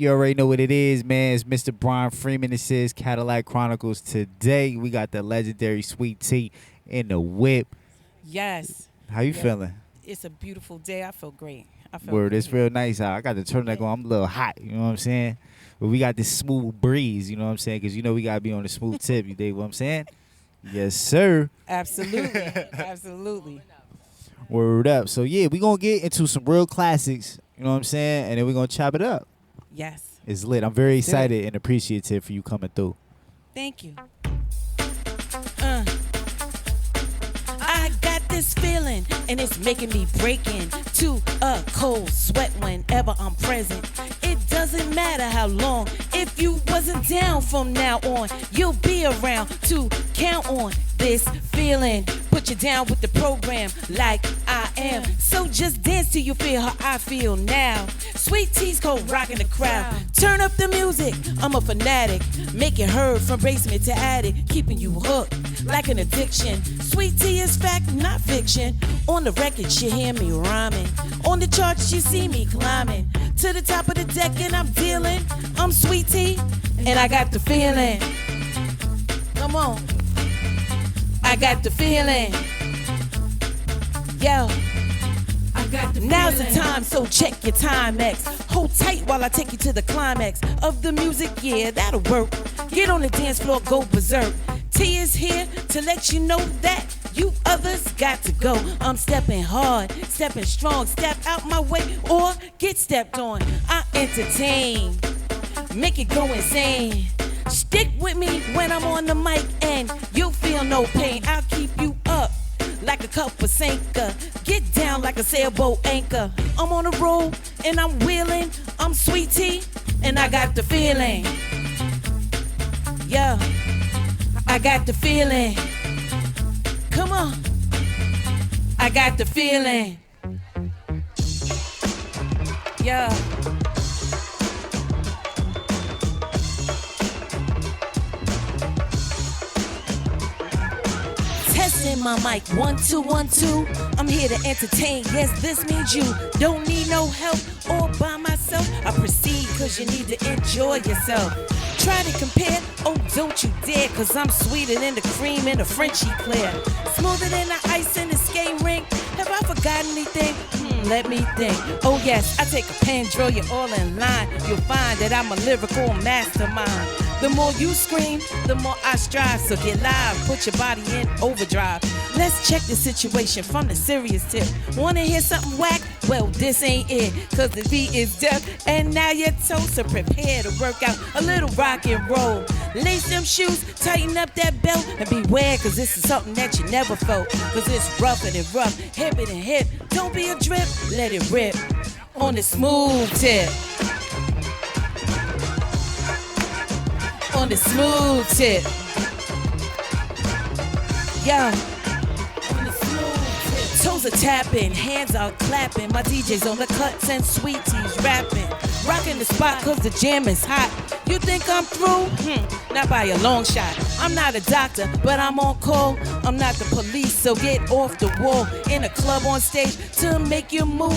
You already know what it is, man. It's Mr. Brian Freeman. This is Cadillac Chronicles. Today, we got the legendary Sweet Tea in the whip. Yes. How you feeling? It's a beautiful day. I feel great. Word, it's real nice out. I got the turtleneck on. I'm a little hot, you know what I'm saying? But we got this smooth breeze, you know what I'm saying? Because you know we got to be on the smooth tip, you dig what I'm saying? Yes, sir. Absolutely. Absolutely. Word up. So, yeah, we going to get into some real classics, you know what I'm saying? And then we're going to chop it up. Yes. It's lit. I'm very excited and appreciative for you coming through. Thank you. I got this feeling, and it's making me break into a cold sweat whenever I'm present. It doesn't matter how long. If you wasn't down from now on, you'll be around to count on this feeling. Put you down with the program like I am. So just dance till you feel how I feel now. Sweet Tea's cold rocking the crowd. Turn up the music, I'm a fanatic. Make it heard from basement to attic. Keeping you hooked like an addiction. Sweet Tea is fact, not fiction. On the record you hear me rhyming. On the charts you see me climbing. To the top of the deck and I'm dealing. I'm Sweet Tea and I got the feeling. Come on. I got the feeling. Yo. Now's the time, so check your Timex. Hold tight while I take you to the climax of the music, yeah, that'll work. Get on the dance floor, go berserk. T is here to let you know that you others got to go. I'm stepping hard, stepping strong. Step out my way or get stepped on. I entertain, make it go insane. Stick with me when I'm on the mic and you'll feel no pain. I'll keep you up like a cup of sinker. Get down like a sailboat anchor. I'm on a roll and I'm wheeling. I'm Sweet Tea and I got the feeling. Yeah, I got the feeling. Come on, I got the feeling. Yeah. Testing my mic, 1 2 1 2. I'm here to entertain. Yes, this means you don't need no help or by myself. I proceed cause you need to enjoy yourself. Try to compare, oh don't you dare, cause I'm sweeter than the cream in the Frenchie Claire. Smoother than the ice in the skate rink. Have I forgotten anything? Let me think. Oh yes, I take a pen, draw you all in line. You'll find that I'm a lyrical mastermind. The more you scream, the more I strive. So get live, put your body in overdrive. Let's check the situation from the serious tip. Wanna hear something whack? Well, this ain't it, cause the beat is deaf. And now your toes are prepared to work out a little rock and roll. Lace them shoes, tighten up that belt, and beware, cause this is something that you never felt. Cause it's rougher than rough, hipper than hip. Don't be a drip, let it rip on the smooth tip. On the smooth tip. Yo. On the smooth tip. Toes are tapping, hands are clapping. My DJ's on the cuts and Sweet Tea's rapping. Rocking the spot cause the jam is hot. You think I'm through? Not by a long shot. I'm not a doctor, but I'm on call. I'm not the police, so get off the wall. In a club on stage to make you move.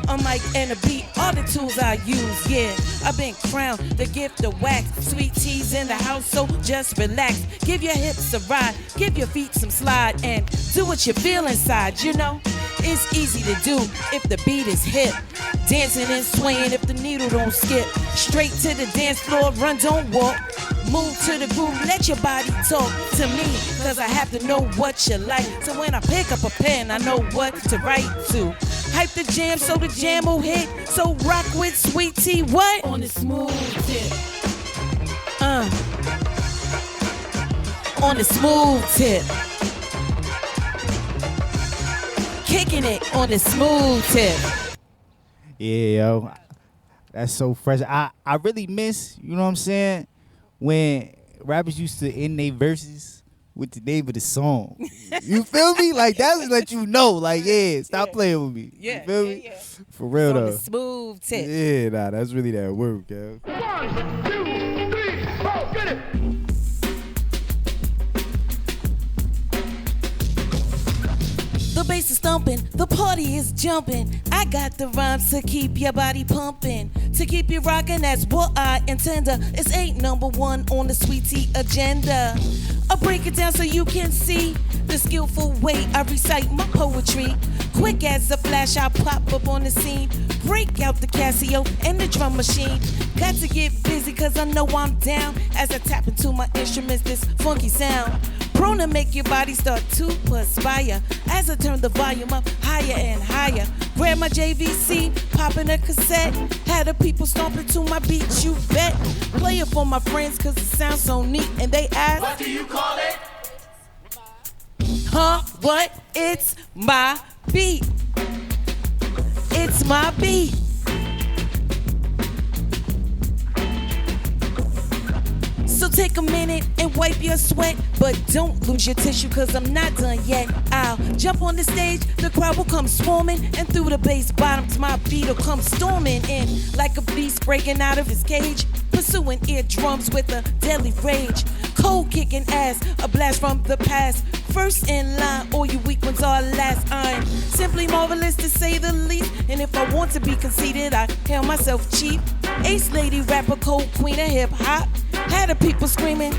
A mic and a beat, all the tools I use, yeah. I've been crowned the gift of wax. Sweet Tea's in the house, so just relax. Give your hips a ride, give your feet some slide, and do what you feel inside, you know. It's easy to do if the beat is hip. Dancing and swaying if the needle don't skip. Straight to the dance floor, run, don't walk. Move to the groove, let your body talk to me, cause I have to know what you like. So when I pick up a pen, I know what to write to. Hype the jam so the jam will hit. So rock with Sweet Tea, what? On the smooth tip. On the smooth tip. Kicking it on the smooth tip. Yeah, yo. That's so fresh. I really miss, you know what I'm saying, when rappers used to end their verses with the name of the song. You feel me? Like, that would let you know, like, yeah, stop playing with me. Yeah, you feel me? yeah. For real, On though. the smooth tip. Yeah, nah, that's really that work, yo. 1 2 3 4, get it! The The bass is thumping, the party is jumping. I got the rhymes to keep your body pumping, to keep you rocking. That's what I intend. It's ain't number one on the sweet tea agenda. I'll break it down so you can see the skillful way I recite my poetry. Quick as a flash, I pop up on the scene, break out the Casio and the drum machine. Got to get busy cause I know I'm down as I tap into my instruments, this funky sound. Prone to make your body start to perspire as I turn the volume up higher and higher. Grab my JVC, popping a cassette, had the people stomping to my beat, you bet. Play it for my friends cause it sounds so neat, and they ask, What do you call it? huh, what? It's my beat. It's my beat. So take a minute and wipe your sweat, but don't lose your tissue cause I'm not done yet. I'll jump on the stage, the crowd will come swarming, and through the bass bottoms my beat will come storming in like a beast breaking out of his cage, pursuing eardrums with a deadly rage. Cold kicking ass, a blast from the past. First in line, all you weak ones are last. I'm simply marvelous to say the least, and if I want to be conceited, I hail myself cheap. Ace lady rapper, cold queen of hip hop. Had the people screaming,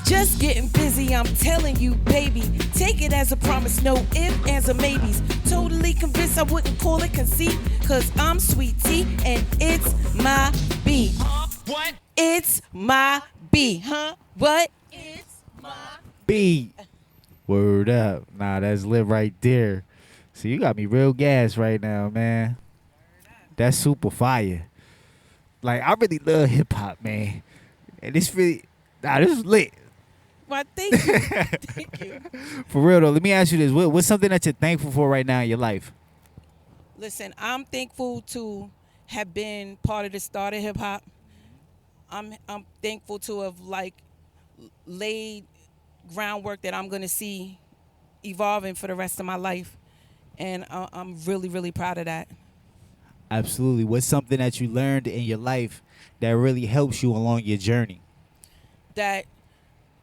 just getting busy, I'm telling you, baby. Take it as a promise, no ifs, ands, or maybes. Totally convinced I wouldn't call it conceit, cause I'm sweet tea and it's my beat. What? It's my beat, huh? What? It's my Beat. Word up. Nah, that's lit right there. So you got me real gas right now, man. That's super fire. Like, I really love hip hop, man. And this really, this is lit. Well, thank you. Thank you. For real though, let me ask you this. What's something that you're thankful for right now in your life? Listen, I'm thankful to have been part of the start of hip hop. I'm thankful to have laid groundwork that I'm gonna see evolving for the rest of my life, and I'm really, really proud of that. Absolutely. What's something that you learned in your life that really helps you along your journey? That,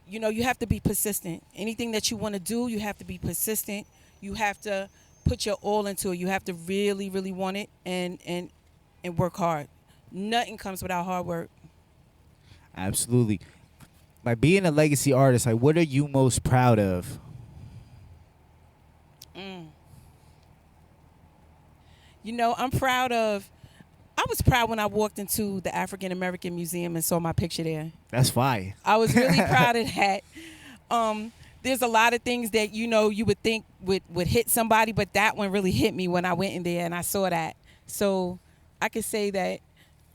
you know, you have to be persistent. Anything that you want to do, you have to be persistent. You have to put your all into it. You have to really, really want it and work hard. Nothing comes without hard work. Absolutely. Like, being a legacy artist, like, what are you most proud of? You know, I was proud when I walked into the African American Museum and saw my picture there. That's fire. I was really proud of that. There's a lot of things that, you know, you would think would hit somebody, but that one really hit me when I went in there and I saw that. So I could say that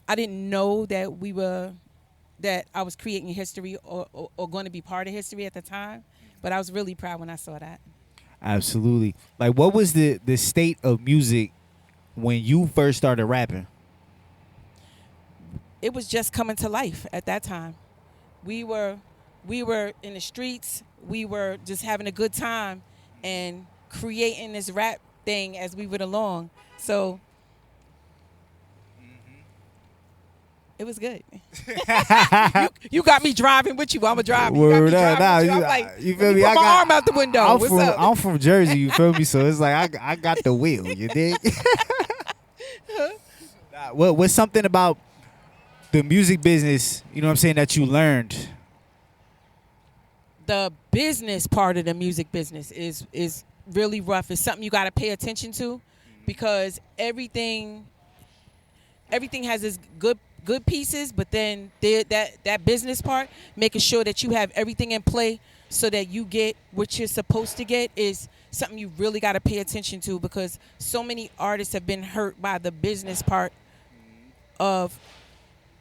I didn't know that I was creating history or going to be part of history at the time, but I was really proud when I saw that. Absolutely. Like, what was the state of music when you first started rapping? It was just coming to life at that time. We were in the streets. We were just having a good time and creating this rap thing as we went along. So it was good. you got me driving with you. I'm a driver. Word you up. got me driving with Nah, you. I'm like, you feel me? Put my arm out the window. What's up? I'm from Jersey, you feel me? So it's like I got the wheel, you dig? What's something about the music business, you know what I'm saying, that you learned? The business part of the music business is really rough. It's something you got to pay attention to, because everything has its good pieces, but then that business part, making sure that you have everything in play so that you get what you're supposed to get, is something you really got to pay attention to, because so many artists have been hurt by the business part of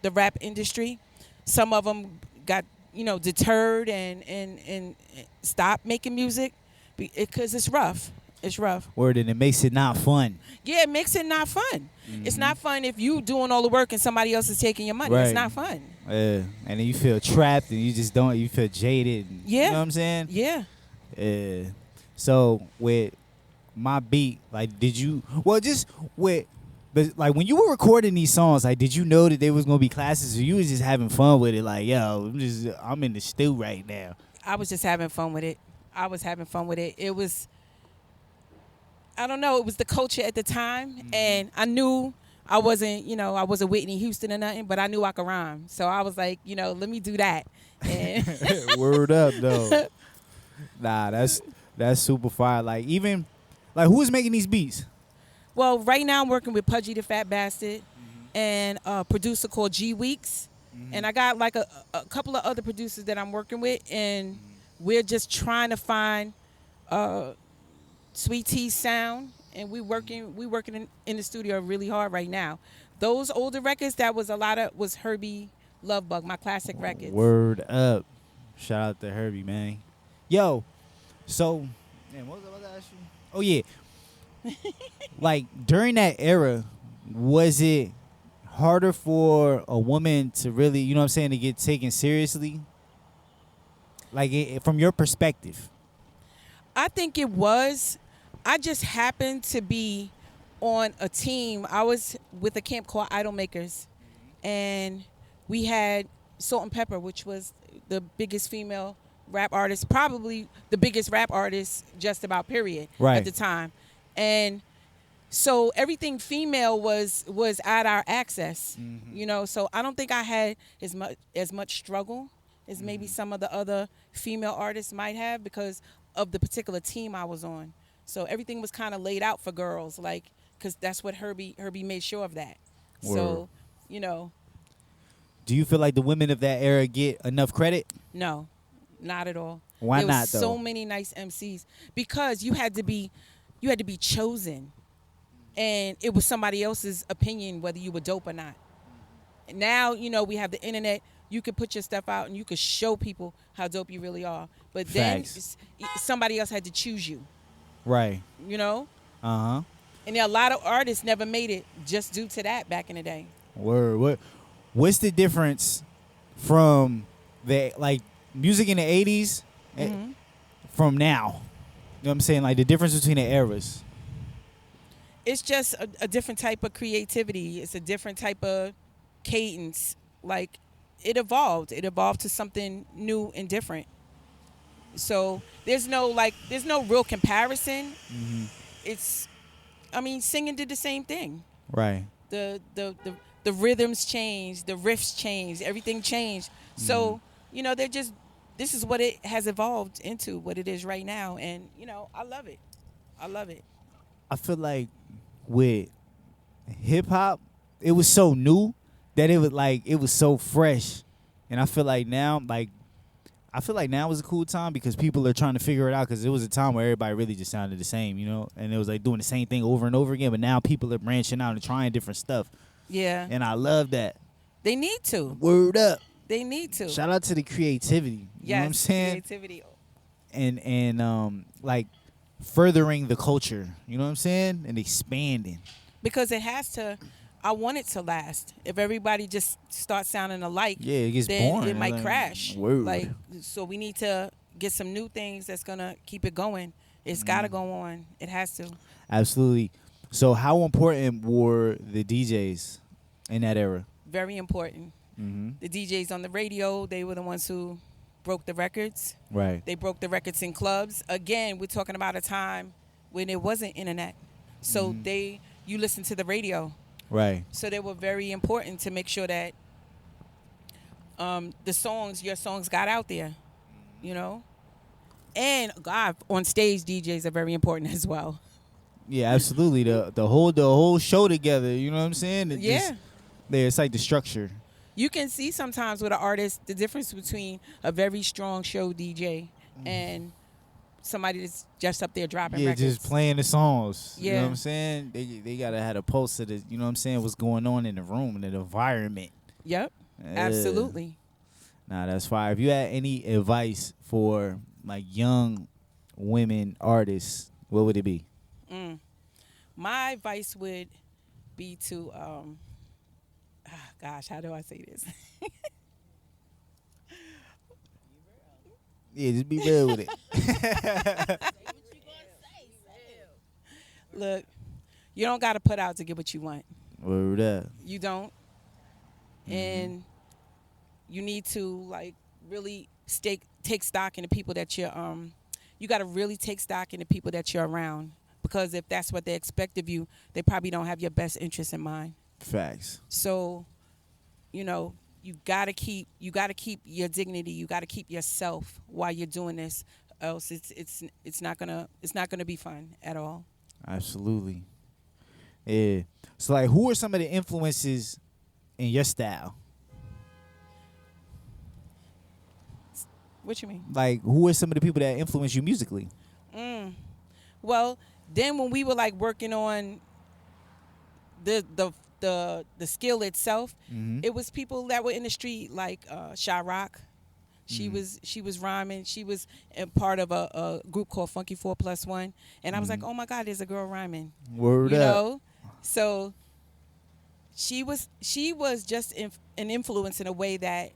the rap industry. Some of them got, you know, deterred and stopped making music because it's rough. It's rough. Word, and it makes it not fun. Yeah, it makes it not fun. It's not fun if you doing all the work and somebody else is taking your money. Right. It's not fun. And then you feel trapped and you just don't, you feel jaded. And, Yeah. You know what I'm saying? Yeah. So with my beat, like, did you, well, just with, but like when you were recording these songs, like, did you know that there was gonna be classes, or you was just having fun with it? Like, yo, I'm in the stew right now. I was just having fun with it. It was I don't know. It was the culture at the time, and I knew I wasn't, I wasn't Whitney Houston or nothing, but I knew I could rhyme. So I was like, let me do that. And Word up, though. Nah, that's super fire. Like even, like who's making these beats? well, right now I'm working with Pudgy the Fat Bastard and a producer called G Weeks, and I got like a couple of other producers that I'm working with, and we're just trying to find Sweet T's sound, and we working in the studio really hard right now. Those older records, that was was Herby Love Bug, my classic records. Word up. Shout out to Herby, man. Yo, so, man, what was I about to ask you? Oh, yeah. Like, during that era, was it harder for a woman to really, you know what I'm saying, to get taken seriously? Like, from your perspective. I think it was. I just happened to be on a team. I was with a camp called Idol Makers, and we had Salt and Pepper, which was the biggest female rap artist, probably the biggest rap artist just about period at the time. And so everything female was at our access, so I don't think I had as much struggle as maybe some of the other female artists might have because of the particular team I was on. So everything was kind of laid out for girls, like, because that's what Herby made sure of that. Word. So, Do you feel like the women of that era get enough credit? No, not at all. Why there not, was though? so many nice MCs because you had to be chosen, and it was somebody else's opinion whether you were dope or not. Now, we have the internet. You could put your stuff out and you could show people how dope you really are. But Facts. then somebody else had to choose you. Right. And there are a lot of artists never made it just due to that back in the day. Word. What's the difference from the music in the 80s from now? You know what I'm saying? Like the difference between the eras. It's just a different type of creativity. It's a different type of cadence. Like it evolved to something new and different. So there's no real comparison. Singing did the same thing. Right. The rhythms changed, the riffs changed, everything changed. So, this is what it has evolved into, what it is right now. And, I love it. I feel like with hip hop, it was so new that it was so fresh. And I feel like now is a cool time because people are trying to figure it out because it was a time where everybody really just sounded the same, and it was like doing the same thing over and over again. But now people are branching out and trying different stuff. Yeah. And I love that. They need to. Word up. They need to. Shout out to the creativity. You know what I'm saying? Creativity. And like furthering the culture. You know what I'm saying? And expanding. Because it has to. I want it to last. If everybody just starts sounding alike, it gets then boring. it might crash. Word. So we need to get some new things that's gonna keep it going. It's gotta go on. It has to. Absolutely. So how important were the DJs in that era? Very important. The DJs on the radio, they were the ones who broke the records. Right. They broke the records in clubs. Again, we're talking about a time when there wasn't internet. So you listen to the radio. Right. So they were very important to make sure that your songs got out there, And God, on stage DJs are very important as well. Yeah, absolutely. The whole show together, you know what I'm saying? It's like the structure. You can see sometimes with an artist the difference between a very strong show DJ and somebody that's just up there dropping records. Just playing the songs. Yeah. You know what I'm saying? They gotta have a pulse of the, you know what I'm saying, what's going on in the room and the environment. Yep. Absolutely. Nah, that's fire. If you had any advice for like young women artists, what would it be? My advice would be to how do I say this? Yeah, just be real with it. Look, you don't got to put out to get what you want. Word up. You don't. And you need to really take stock in the people that you're you got to really take stock in the people that you're around. because if that's what they expect of you, they probably don't have your best interest in mind. Facts. So, you know, you gotta keep your dignity. You gotta keep yourself while you're doing this, else it's not gonna be fun at all. Absolutely. Yeah. So like, who are some of the influences in your style? What you mean? Like, who are some of the people that influence you musically? Well, then when we were like working on the skill itself, it was people that were in the street like Shy Rock. She was rhyming. She was a part of a group called Funky 4+1, and I was like, oh my God, there's a girl rhyming. Word you up. know, so she was just an influence in a way that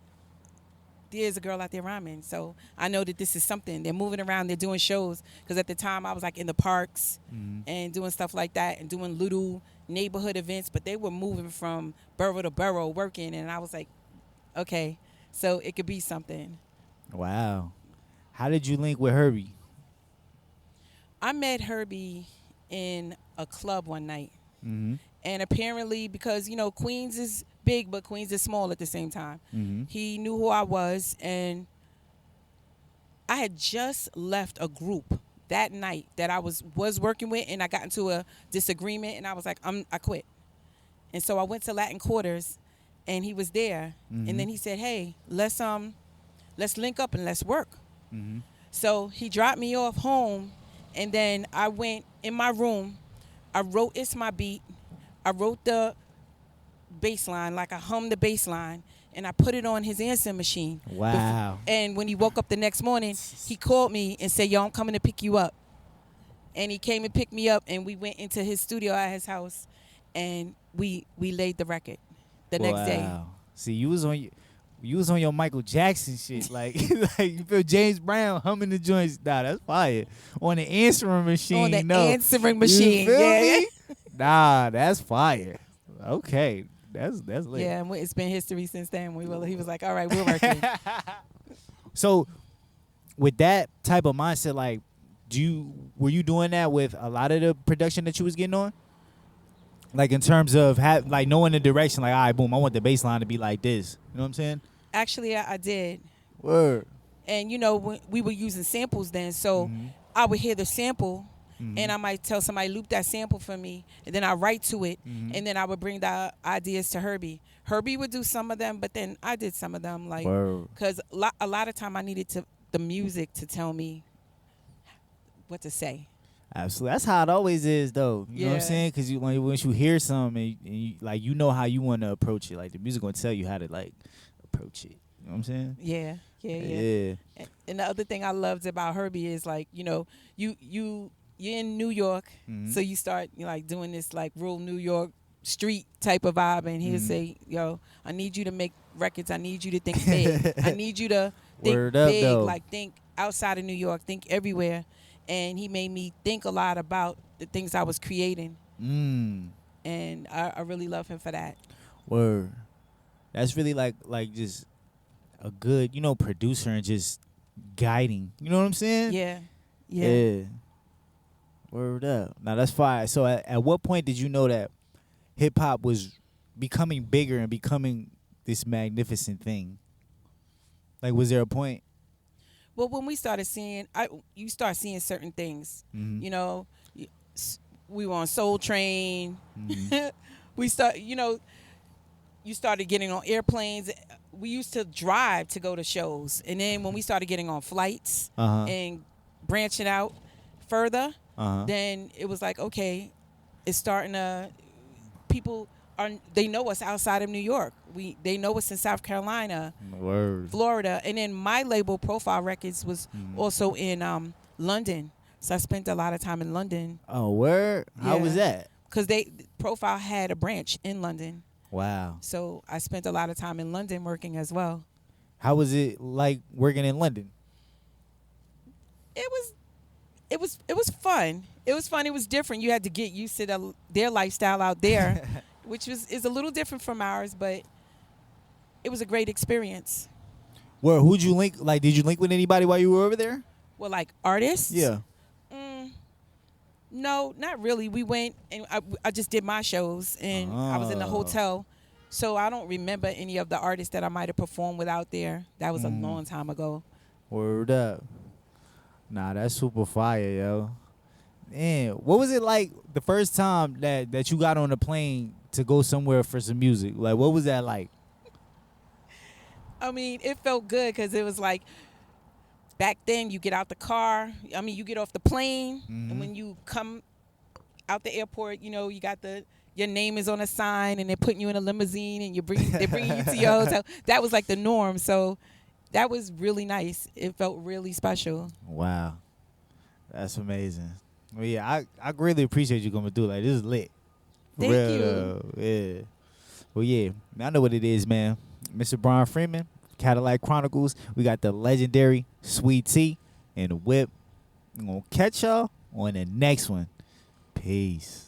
there's a girl out there rhyming. So I know that this is something. They're moving around. They're doing shows. Because at the time I was like in the parks and doing stuff like that and doing little neighborhood events. But they were moving from borough to borough working. And I was like, okay, so it could be something. Wow. How did you link with Herby? I met Herby in a club one night. Mm-hmm. And apparently, because, you know, Queens is big, but Queens is small at the same time. He knew who I was, and I had just left a group that night that I was working with, and I got into a disagreement, and I was like, I quit. And so I went to Latin Quarters, and he was there, and then he said, hey, let's link up and let's work. So he dropped me off home, and then I went in my room. I wrote It's My Beat. I wrote the bass line, like I hummed the bass line, and I put it on his answering machine. Wow. And when he woke up the next morning, he called me and said, yo, I'm coming to pick you up. And he came and picked me up, and we went into his studio at his house, and we laid the record the next day. See, you was on your Michael Jackson shit. Like, like you feel James Brown humming the joints. Nah, that's fire. On the answering machine. On the no. answering machine. You feel Yeah. me? Nah, that's fire. Okay. That's lit. Yeah, and it's been history since then. He was like, all right, we're working. So with that type of mindset, like, were you doing that with a lot of the production that you was getting on? Like in terms of like knowing the direction, like, all right, boom, I want the bass line to be like this. You know what I'm saying? Actually, I did. Word. And, you know, we were using samples then, so I would hear the sample, and I might tell somebody, loop that sample for me, and then I write to it, and then I would bring the ideas to Herby. Herby would do some of them, but then I did some of them, like, because a lot of time I needed the music to tell me what to say. Absolutely. That's how it always is, though. You know what I'm saying? Because once you hear something, and you, like, you know how you want to approach it. Like, the music going to tell you how to, like, approach it. You know what I'm saying? Yeah. And the other thing I loved about Herby is, like, you know, you're in New York, so you start like doing this like real New York street type of vibe, and he'll say, yo, I need you to make records. I need you to think big. I need you to think Word up, big, though. like think outside of New York, think everywhere. And he made me think a lot about the things I was creating. And I really love him for that. Word. That's really like just a good, you know, producer and just guiding. You know what I'm saying? Yeah. Word up. Now that's fire. So at what point did you know that hip hop was becoming bigger and becoming this magnificent thing? Like, was there a point? Well, when we started seeing, you start seeing certain things. You know, we were on Soul Train. We start, you know, you started getting on airplanes. We used to drive to go to shows, and then when we started getting on flights and branching out further, then it was like, okay, it's starting to, people they know us outside of New York. They know us in South Carolina, Florida, and then my label Profile Records was also in London. So I spent a lot of time in London. Oh, word? How was that? Because Profile had a branch in London. Wow. So I spent a lot of time in London working as well. How was it like working in London? It was fun. It was fun. It was different. You had to get used to their lifestyle out there, which is a little different from ours, but it was a great experience. Where who'd you link? Like, did you link with anybody while you were over there? Well, like artists? Yeah. No, not really. We went and I just did my shows, and I was in the Oh. hotel. So I don't remember any of the artists that I might have performed with out there. That was a long time ago. Word up. Nah, that's super fire, yo. Man, what was it like the first time that you got on a plane to go somewhere for some music? Like, what was that like? I mean, it felt good because it was like back then you get out the car. I mean, you get off the plane, and when you come out the airport, you know, you got your name is on a sign, and they're putting you in a limousine, and they're bringing you to your hotel. That was like the norm. So that was really nice. It felt really special. Wow. That's amazing. Well, yeah, I greatly appreciate you coming through. Like, this is lit. For Thank real, you. though. Yeah. Well, yeah, I know what it is, man. Mr. Brian Freeman, Cadillac Chronicles. We got the legendary Sweet Tea and the Whip. I'm going to catch y'all on the next one. Peace.